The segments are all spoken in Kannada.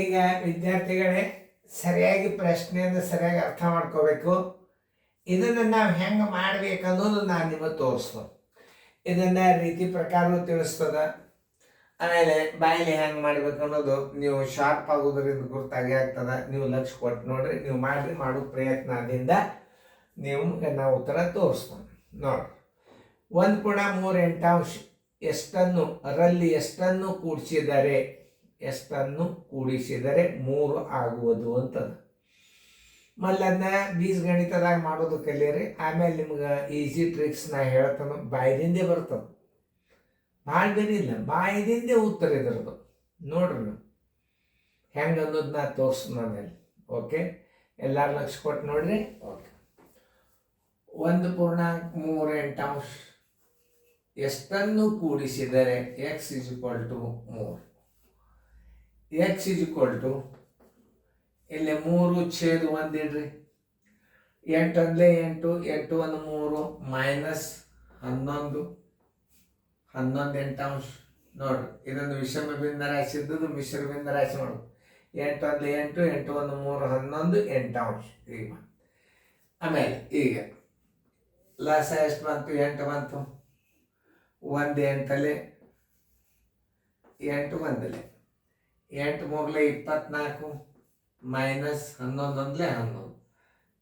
ಈಗ ವಿದ್ಯಾರ್ಥಿಗಳೇ ಸರಿಯಾಗಿ ಪ್ರಶ್ನೆಯನ್ನು ಸರಿಯಾಗಿ ಅರ್ಥ ಮಾಡ್ಕೋಬೇಕು. ಇದನ್ನು ನಾವು ಹೆಂಗೆ ಮಾಡ್ಬೇಕು ಅನ್ನೋದು ನಾನು ನಿಮಗೆ ತೋರಿಸ್ತೇನೆ. ಇದನ್ನು ರೀತಿ ಪ್ರಕಾರವೂ ತಿಳಿಸ್ತದ. ಆಮೇಲೆ ಬಾಯಲ್ಲಿ ಹೆಂಗೆ ಮಾಡ್ಬೇಕು ಅನ್ನೋದು ನೀವು ಶಾರ್ಪ್ ಆಗೋದ್ರಿಂದ ಗುರ್ತಾಗಿ ಆಗ್ತದೆ. ನೀವು ಲಕ್ಷ್ಯ ಕೊಟ್ಟು ನೋಡ್ರಿ, ನೀವು ಮಾಡೋ ಪ್ರಯತ್ನದಿಂದ ನಿಮ್ಗೆ ನಾವು ಉತ್ತರ ತೋರಿಸ್ತೇನೆ. ನೋಡ್ರಿ, 1.38 ಎಷ್ಟನ್ನು ರಲ್ಲಿ ಎಷ್ಟನ್ನು ಕೂಡಿಸಿದರೆ 3 ಆಗುವುದು ಅಂತದ. ಮಲ್ಲದನ್ನ ಬೀಜಗಣಿತದಾಗ ಮಾಡೋದು ಕಲಿಯರಿ. ಆಮೇಲೆ ನಿಮ್ಗೆ ಈಸಿ ಟ್ರಿಕ್ಸ್ ನಾ ಹೇಳ್ತಾನೆ, ಬಾಯ್ದಿಂದೇ ಬರ್ತದೆ. ಭಾಳ ಬೇರಿಲ್ಲ, ಬಾಯ್ದಿಂದೇ ಉತ್ತರ ಇದ್ರದ್ದು. ನೋಡ್ರಿ ನೀವು ಹೆಂಗೆ ಅನ್ನೋದು ನಾ ತೋರಿಸ್ತೀನಿ ಆಮೇಲೆ. ಓಕೆ, ಎಲ್ಲರೂ ಲಕ್ಷ್ಯ ಕೊಟ್ಟು ನೋಡ್ರಿ. Okay, 1.38 ಎಷ್ಟನ್ನು ಕೂಡಿಸಿದರೆ x = 3. x = ಇಲ್ಲಿ 3/1 ಇಡ್ರಿ. 8 1 8, 8 1 3 ಮೈನಸ್ 11 8 ನೋಡ್ರಿ. ಇದೊಂದು ವಿಷಮ ಭಿನ್ನ ರಾಶಿ ಇದ್ದದ್ದು ಮಿಶ್ರ ಭಿನ್ನ ರಾಶಿ ಮಾಡೋದು. 8 1 8, 8 1 3 11 8. ಈಗ ಆಮೇಲೆ ಈಗ ಲಾಸ ಎಷ್ಟು ಬಂತು? 8 ಬಂತು. 1 8 8 1 8 3 24 ಮೈನಸ್ 11 1 11.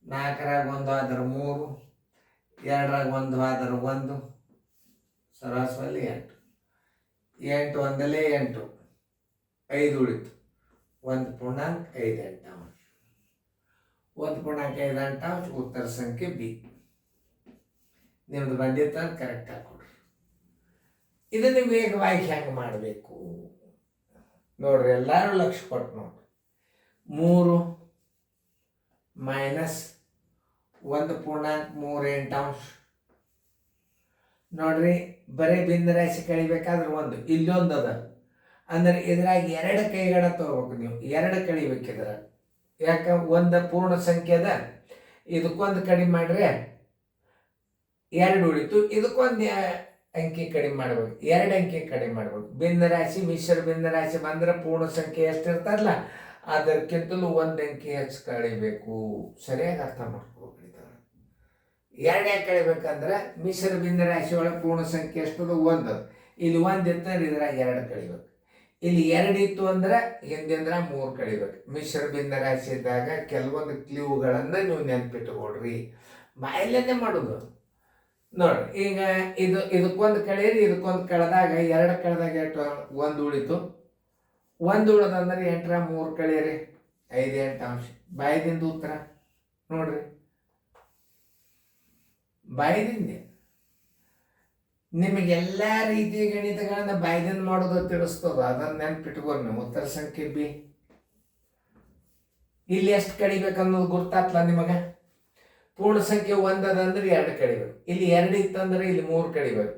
4ರಾಗ 1 ಆದ್ರೆ 3, 2ರಾಗ 1 ಆದ್ರೆ 1, ಸರಾಸರಿ 8. 8 1 8, 5 ಉಳಿತು. 1.58. 1.58 ಉತ್ತರ ಸಂಖ್ಯೆ ಬಿ. ನಿಮ್ದು ಬಂದಿತ್ತ ಕರೆಕ್ಟ್ ಹಾಕೊಡ್ರಿ. ಇದನ್ನು ವೇಗವಾಗಿ ಹೆಂಗೆ ಮಾಡಬೇಕು ನೋಡ್ರಿ, ಎಲ್ಲರೂ ಲಕ್ಷ್ಯ ಕೊಟ್ಟು ನೋಡ್ರಿ. 3 ಮೈನಸ್ 1.38 ನೋಡ್ರಿ. ಬರೀ ಭಿನ್ನ ರಾಶಿ ಕಳಿಬೇಕಾದ್ರೆ 1 ಇಲ್ಲೊಂದು ಅದ ಅಂದ್ರೆ ಇದ್ರಾಗ 2 ಕೈಗಡ ತಗೋಬೇಕು ನೀವು. 2 ಕಳಿಬೇಕಿದ್ರ, ಯಾಕೆ 1 ಪೂರ್ಣ ಸಂಖ್ಯೆ ಅದ. ಇದಕ್ಕೊಂದು ಕಡಿಮೆ ಮಾಡ್ರೆ 2 ಉಳಿತು. ಇದಕ್ಕೊಂದು ಅಂಕಿ ಕಡಿಮೆ ಮಾಡ್ಬೇಕು, 2 ಅಂಕಿ ಕಡಿಮೆ ಮಾಡ್ಬೇಕು. ಭಿನ್ನ ರಾಶಿ ಮಿಶ್ರ ಭಿನ್ನ ರಾಶಿ ಬಂದ್ರೆ ಪೂರ್ಣ ಸಂಖ್ಯೆ ಎಷ್ಟಿರ್ತಾರಲ್ಲ ಅದಕ್ಕಿಂತಲೂ 1 ಅಂಕಿ ಹೆಚ್ಚು ಕಳಿಬೇಕು. ಸರಿಯಾಗಿ ಅರ್ಥ ಮಾಡ್ಕೋಬೇಕು. 2 ಯಾಕೆ ಕಳಿಬೇಕಂದ್ರೆ ಮಿಶ್ರ ಭಿನ್ನ ರಾಶಿ ಒಳಗೆ ಪೂರ್ಣ ಸಂಖ್ಯೆ ಎಷ್ಟದು? 1. ಇಲ್ಲಿ 1 ಇತ್ತಂದ್ರೆ ಇದ್ರಾಗ 2 ಕಳಿಬೇಕು. ಇಲ್ಲಿ 2 ಇತ್ತು ಅಂದ್ರೆ ಹಿಂದಿಂದ 3 ಕಳಿಬೇಕು. ಮಿಶ್ರ ಭಿನ್ನ ರಾಶಿ ಇದ್ದಾಗ ಕೆಲವೊಂದು ಕ್ಲೂಗಳನ್ನು ನೀವು ನೆನ್ಪಿಟ್ಟುಕೊಡ್ರಿ, ಬಾಯಲ್ಲೇ ಮಾಡೋದು. ನೋಡ್ರಿ, ಈಗ ಇದಕ್ಕೊಂದು ಕಳೀರಿ, ಇದಕ್ಕೊಂದು ಕಳೆದಾಗ 2 ಕಳೆದಾಗ ಎಷ್ಟು? 1 ಉಳಿತು. 1 ಉಳಿದಂದ್ರೆ 8ರ 3 ಕಳೀರಿ, 5 8. ಬಾಯದಿಂದ ಉತ್ತರ ನೋಡ್ರಿ, ಬಾಯದಿಂದ. ನಿಮಗೆಲ್ಲ ರೀತಿಯ ಗಣಿತಗಳನ್ನ ಬಾಯದಿಂದ ಮಾಡೋದು ತಿಳಿಸ್ತದ. ಅದನ್ನ ನೆನ್ಪಿಟ್ಕೊಂಡು ನೀವು ಉತ್ತರ ಸಂಖ್ಯೆ ಬಿ. ಇಲ್ಲಿ ಎಷ್ಟು ಕಡಿಬೇಕನ್ನೋದು ಗುರ್ತಾತ್ಲ ನಿಮಗ. ಪೂರ್ಣ ಸಂಖ್ಯೆ 1 ಅದಂದ್ರೆ 2 ಕಡಿಬೇಕು. ಇಲ್ಲಿ 2 ಇತ್ತು ಅಂದ್ರೆ ಇಲ್ಲಿ 3 ಕಡಿಬೇಕು.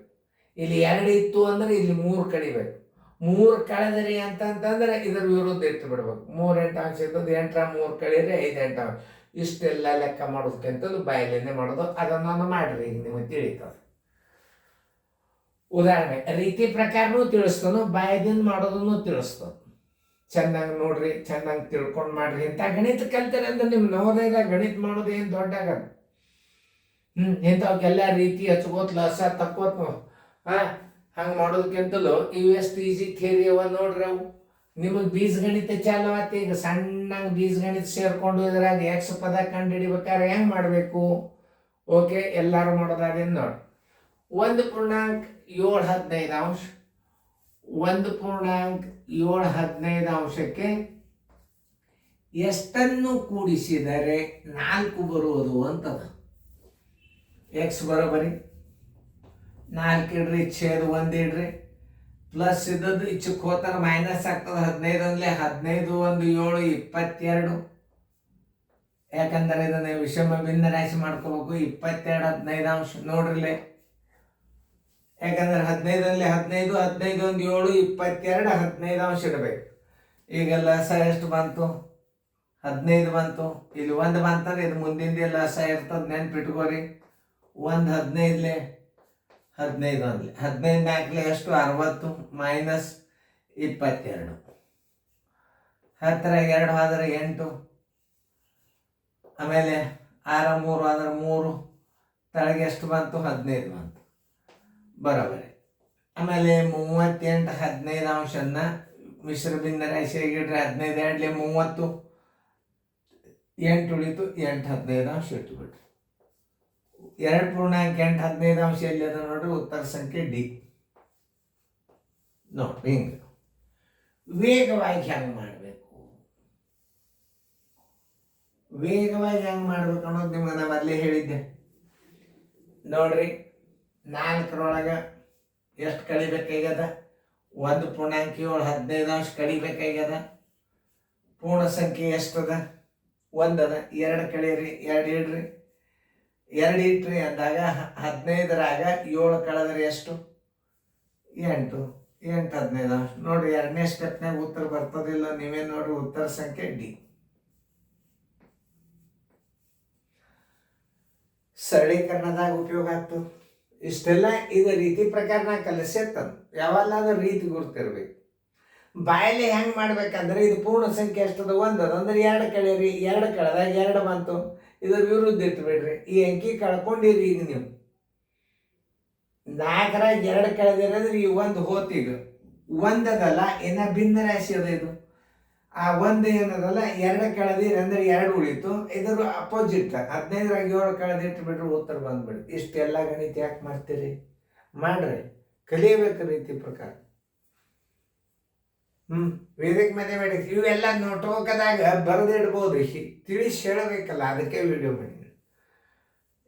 ಇಲ್ಲಿ 2 ಇತ್ತು ಅಂದ್ರೆ ಇಲ್ಲಿ 3 ಕಡಿಬೇಕು. 3 ಕಳೆದ್ರಿ ಅಂತಂದ್ರೆ ಇದರ ವಿರುದ್ಧ ಇಟ್ಟು ಬಿಡ್ಬೇಕು. 3 8 ಇದ್ದದ್ದು 8ರ 3 ಕಳೀರಿ, 5 8. ಇಷ್ಟೆಲ್ಲ ಲೆಕ್ಕ ಮಾಡೋದಕ್ಕಿಂತದ್ದು ಬಾಯಲ್ಲೇನೆ ಮಾಡೋದು. ಅದನ್ನು ಮಾಡ್ರಿ, ಈಗ ನಿಮಗೆ ತಿಳಿತದೆ. ಉದಾಹರಣೆ ರೀತಿ ಪ್ರಕಾರನೂ ತಿಳಿಸ್ತಾನು, ಬಾಯದಿಂದ ಮಾಡೋದನ್ನು ತಿಳಿಸ್ತಾನು. ಚೆನ್ನಾಗಿ ನೋಡ್ರಿ, ಚೆನ್ನಾಗಿ ತಿಳ್ಕೊಂಡು ಮಾಡ್ರಿ. ಇಂಥ ಗಣಿತ ಕಲ್ತಾರೆ ಅಂದ್ರೆ ನಿಮ್ಮ ನವೋದಯದಾಗ ಗಣಿತ ಮಾಡೋದು ಏನು ದೊಡ್ಡ ಆಗದು. ಇಂಥವಕ್ಕೆಲ್ಲ ರೀತಿ ಹಚ್ಕೋತ್ ಲಸ ತಕ್ಕೋತ್ ಹಂಗೆ ಮಾಡೋದಕ್ಕಿಂತಲೂ ಇವು ಎಷ್ಟು ಈಸಿ ಥಿಯರಿ ಅವ ನೋಡ್ರಿ. ಅವು ನಿಮಗೆ ಬೀಜಗಣಿತ ಚಾಲು ಆಯ್ತು. ಈಗ ಸಣ್ಣಂಗೆ ಬೀಜಗಣಿತ ಸೇರ್ಕೊಂಡು ಇದ್ರಾಗ ಎಕ್ಸ್ ಪದ ಕಂಡು ಹಿಡಿಬೇಕಾದ್ರೆ ಹೆಂಗೆ ಮಾಡಬೇಕು? ಓಕೆ, ಎಲ್ಲರೂ ಮಾಡೋದಾದೇನು ನೋಡಿ. 1.715 1.715 ಎಷ್ಟನ್ನು ಕೂಡಿಸಿದರೆ 4 ಬರುವುದು ಅಂತದ. ಎಕ್ಸ್ ಬರೋಬರಿ 4 ಇಡ್ರಿ, ಛೇದ 1 ಇಡ್ರಿ, ಪ್ಲಸ್ ಇದ್ದದ್ದು ಇಚ್ಚಕ್ಕೆ ಹೋತಾರ ಮೈನಸ್ ಆಗ್ತದೆ. 15 15 1 7 22. ಯಾಕಂದ್ರೆ ಇದನ್ನ ವಿಷಮ ಭಿನ್ನ ರಾಶಿ ಮಾಡ್ಕೋಬೇಕು. 22 15 ನೋಡ್ರಿಲೆ, ಯಾಕಂದ್ರೆ 15 15 15 1 7 22 15 ಇಡಬೇಕು. ಈಗ ಲಸ ಎಷ್ಟು ಬಂತು? 15 ಬಂತು. ಇಲ್ಲಿ 1 ಬಂತಾರೆ, ಇದು ಮುಂದಿನ ಲಸ ಇರ್ತದೆ, ನೆನ್ಪಿಟ್ಕೋರಿ. 1 15 15 1 15 4 ಎಷ್ಟು? 60 ಮೈನಸ್ 22. 10 2 ಆದ್ರೆ 8, ಆಮೇಲೆ 6 3 ಆದ್ರೆ 3, ತಳಗೆ ಎಷ್ಟು ಬಂತು 15 ಬಂತು, ಬರೋಬರಿ. ಆಮೇಲೆ 38 15 ಅಂಶನ್ನ ಮಿಶ್ರ ಭಿನ್ನ ರಾಶಿಯಾಗಿ ಇಡ್ರಿ. 15 2 30, 8 ಉಳಿತು, 8 15 ಅಂಶ ಇಟ್ಬಿಟ್ರಿ. 2.8 15 ಅಂಶ ಎಲ್ಲಿ ಅದ ನೋಡ್ರಿ, ಉತ್ತರ ಸಂಖ್ಯೆ ಡಿ. ನೋಡ್ರಿ ಹಿಂಗೆ ವೇಗವಾಗಿ ಹೆಂಗೆ ಮಾಡಬೇಕು, ವೇಗವಾಗಿ ಹೆಂಗೆ ಮಾಡ್ಬೇಕು ಅನ್ನೋದು ನಿಮ್ಗೆ ನಾನು ಮೊದಲೇ ಹೇಳಿದ್ದೆ. ನೋಡ್ರಿ 4 ಎಷ್ಟು ಕಳಿಬೇಕಾಗ್ಯದ, 1.7 15 ಅಂಶ ಕಳಿಬೇಕಾಗ್ಯದ. ಪೂರ್ಣ ಸಂಖ್ಯೆ ಎಷ್ಟದ, 1 ಅದ. 2 ಕಳೀರಿ, 2 ಇಡ್ರಿ. 2 ಇಟ್ರಿ ಅಂದಾಗ 15ರಾಗ 7 ಕಳೆದ್ರೆ ಎಷ್ಟು, 8. 8 15 ಅಂಶ. ನೋಡ್ರಿ 2ನೇ ಸ್ಟೆಪ್ನಾಗ ಉತ್ತರ ಬರ್ತದಿಲ್ಲ, ನೀವೇ ನೋಡ್ರಿ, ಉತ್ತರ ಸಂಖ್ಯೆ ಡಿ. ಸರಳೀಕರಣದಾಗ ಉಪಯೋಗ ಆಗ್ತದೆ. ಇಷ್ಟೆಲ್ಲ ಇದು ರೀತಿ ಪ್ರಕಾರ ನಾ ಕಲಿಸಿರ್ತದ. ಯಾವಲ್ಲಾದ್ರೂ ರೀತಿ ಗುರ್ತಿರ್ಬೇಕು. ಬಾಯಲ್ಲಿ ಹೆಂಗೆ ಮಾಡ್ಬೇಕಂದ್ರೆ ಇದು ಪೂರ್ಣ ಸಂಖ್ಯೆ ಎಷ್ಟದ, 1 ಅದ ಅಂದ್ರೆ 2 ಕಳೀರಿ. 2 ಕಳೆದಾಗ 2 ಬಂತು, ಇದ್ರ ವಿರುದ್ಧ ಇಟ್ಬಿಡ್ರಿ. ಈ ಅಂಕಿ ಕಳ್ಕೊಂಡಿರಿ. ಈಗ ನೀವು 4ರಾಗ 2 ಕಳೆದಿರಂದ್ರೆ ಈ 1 ಹೋತ್. ಈಗ 1 ಅದಲ್ಲ, ಏನ ಭಿನ್ನ ರಾಶಿ ಅದ ಇದು. ಆ 1 ಏನದಲ್ಲ 2 ಕಳೆದಿರಿ ಅಂದ್ರೆ 2 ಉಳಿತು. ಇದ್ರ ಅಪೋಸಿಟ್ 15ರಾಗ 7 ಕಳೆದಿಟ್ಟು ಬಿಟ್ರೆ ಉತ್ತರ ಬಂದ್ಬಿಡಿ. ಇಷ್ಟೆಲ್ಲ ಗಣಿತ ಯಾಕೆ ಮಾಡ್ತೀರಿ? ಮಾಡ್ರಿ, ಕಲಿಯಬೇಕು ರೀತಿ ಪ್ರಕಾರ. ವೇದಿಕ್ ಮ್ಯಾಥಮೆಟಿಕ್ಸ್ ಇವೆಲ್ಲ ನೋಟ್ಬುಕ್ದಾಗ ಬರೆದಿಡ್ಬೋದು, ತಿಳಿಸಿ ಹೇಳಬೇಕಲ್ಲ, ಅದಕ್ಕೆ ವಿಡಿಯೋ ಮಾಡಿ.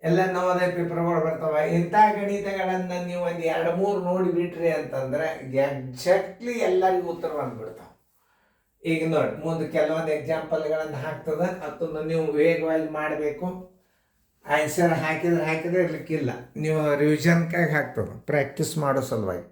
ಎಲ್ಲ ನವೋದಯ ಪೇಪರ್ಗಳು ಬರ್ತಾವ. ಇಂಥ ಗಣಿತಗಳನ್ನು ನೀವು ಒಂದು 2-3 ನೋಡಿ ಬಿಟ್ರಿ ಅಂತಂದ್ರೆ ಎಕ್ಸಾಕ್ಟ್ಲಿ ಎಲ್ಲರಿಗೂ ಉತ್ತರ ಬಂದ್ಬಿಡ್ತಾವ. ಈಗ ನೋಡಿ ಮುಂದೆ ಕೆಲವೊಂದು ಎಕ್ಸಾಂಪಲ್ಗಳನ್ನು ಹಾಕ್ತದೆ, ಅದನ್ನು ನೀವು ವೇಗವಾಗಿ ಮಾಡಬೇಕು. ಆನ್ಸರ್ ಹಾಕಿದ್ರೆ ಇರ್ಲಿಕ್ಕಿಲ್ಲ, ನೀವು ರಿವಿಷನ್ಕಾಗಿ ಹಾಕ್ತದೆ, ಪ್ರಾಕ್ಟೀಸ್ ಮಾಡೋ ಸಲುವಾಗಿ.